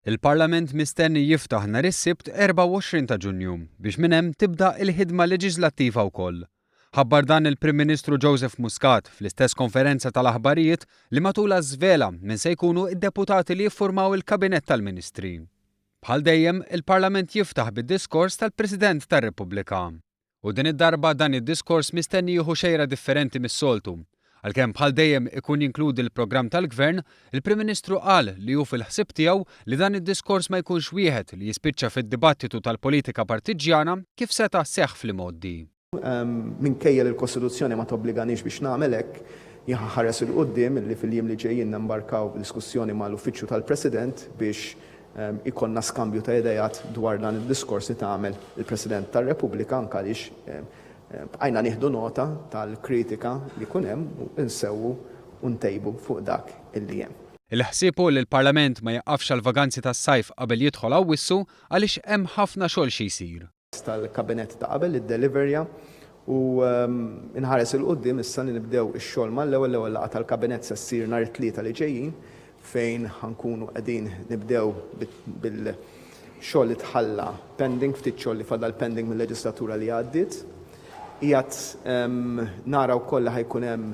Il-Parlament mistenni jiftaħ nhar is-Sibt 24 ta' Ġunju biex minn hemm tibda l-ħidma leġislattiva wkoll. Ħabbar dan il-Prim Ministru Joseph Muscat fl-istess konferenza tal-aħbarijiet li matula żvela minn se jkunu id-deputati li jiffurmaw il-Kabinett tal-Ministri. Bħal dejjem il-Parlament jiftaħ bid-diskors tal-President tar-Repubblika. U din id-darba dan id-diskors mistenni jieħu xejra differenti mis-soltu. Għalkemm bħal dejjem ikun jinkludi l-programm tal-Gvern, il-Prim Ministru qal li hu fil-ħsieb tiegħu li dan id-diskors ma jkunx wieħed li jispiċċa fid-dibattitu tal-politika partiġjana kif seta' seħħ fl-modi. Minkejja l-Kostituzzjoni ma tobbliganix biex nagħmel hekk, ħares il-qudiem li fil-jiem li ġejjin nembarkaw b'diskussjoni mal-Uffiċċju tal-President biex ikonna skambju ta' idejat dwar dan id-diskors li tagħmel il-President tar-Repubblika anke għaliex bqajna nieħdu nota tal-kritika li jkun hemm u nsewwu u ntejbu fuq dak illi hemm. Il-ħsiebu li l-Parlament ma jaqqafx għall-vaganzi tas-sajf qabel jidħol awwissu għaliex hemm ħafna xogħol xi jsir. Tal-kabinett ta' qabel id-deliverja u inħares il-qudiem issa nibdew ix-xogħol mal-ewwel laqgħa tal-kabinett se ssir nhar it-tlieta li ġejjin fejn ħankunu qegħdin nibdew bil-xogħol li tħalla pending ftit xogħol li fadal pending mill-leġislatura li għaddiet. Qiegħed naraw kollha ħajkun hemm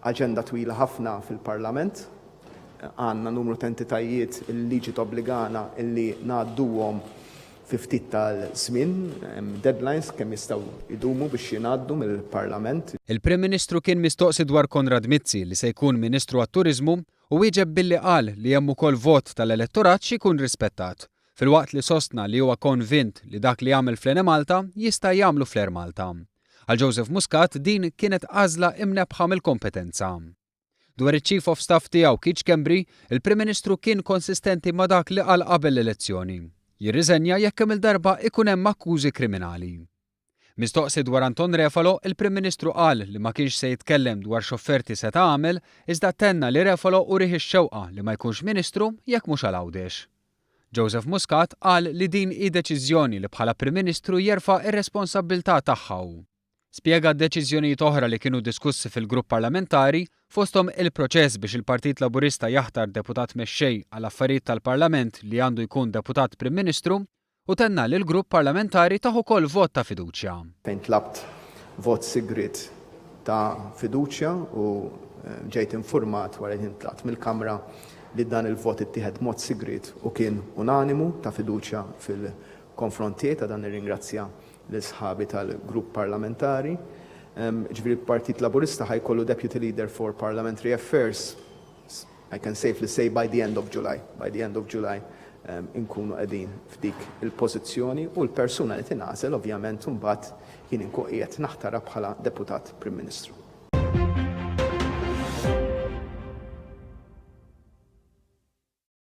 aġenda twila ħafna fil-Parlament. Għandna numru ta' entitajiet il-liġi tobbligana illi ngħadduhom fi ftit tal-żmien, deadlines kemm jistgħu jdumu biex jingħaddu mill-Parlament. Il-Prim Ministru kien mistoqsi dwar Konrad Mizzi li se jkun Ministru għat-Turiżmu u wieġeb billi qal li hemm ukoll vot tal-elettorat xi jkun rispettat. Filwaqt li sostna li huwa konvint li dak li jagħmel fl-Ene Malta jista' jagħmlu fl-Air Malta. Għal Joseph Muscat din kienet għażla imnebħa mill-kompetenza. Dwar iċ-Chief of Staff tiegħu Keith Schembri, il-Prim Ministru kien konsistenti ma' dak li qal qabel l-elezzjoni. Jirriżenja jekk hemm il-darba ikun hemm akkużi kriminali. Mistoqsi dwar Anton Refalo, il-Prim Ministru qal li ma kienx se jitkellem dwar x'offerti se tagħmel iżda tenna li Refalo urih ix-xewqa li ma jkunx Ministru jekk mhux għal-għawdex. Joseph Muscat qal li din hi deċiżjoni li bħala Prim Ministru jerfa' ir-responsabbiltà tagħha. Spjega deċiżjonijiet oħra li kienu diskussi fil-grupp parlamentari fosthom il-proċess biex il-Partit Laburista jaħtar deputat mexxej għal affarijiet tal-Parlament li għandu jkun deputat Prim Ministru u tenna li l-grupp parlamentari taħu ukoll vot ta' fiduċja. Fejn tlabt vot sigrit ta' fiduċja u ġejt informat wara li tlaqt mill-Kamra li dan il-vot ittieħed mod sigrit u kien unanimu ta' fiduċja fil-konfrontiet ta' dan nirringrazzja l-isħabi tal-grupp parlamentari. Ġifieri l-Partit Laburista ħajkollu Deputy Leader for Parliamentary Affairs, I can safely say by the end of July. By the end of July inkunu qegħdin f'dik il-pożizzjoni u l-persuna li tingħasel ovvjament imbagħad jien inkun qiegħed naħtara bħala Deputat Prim Ministru.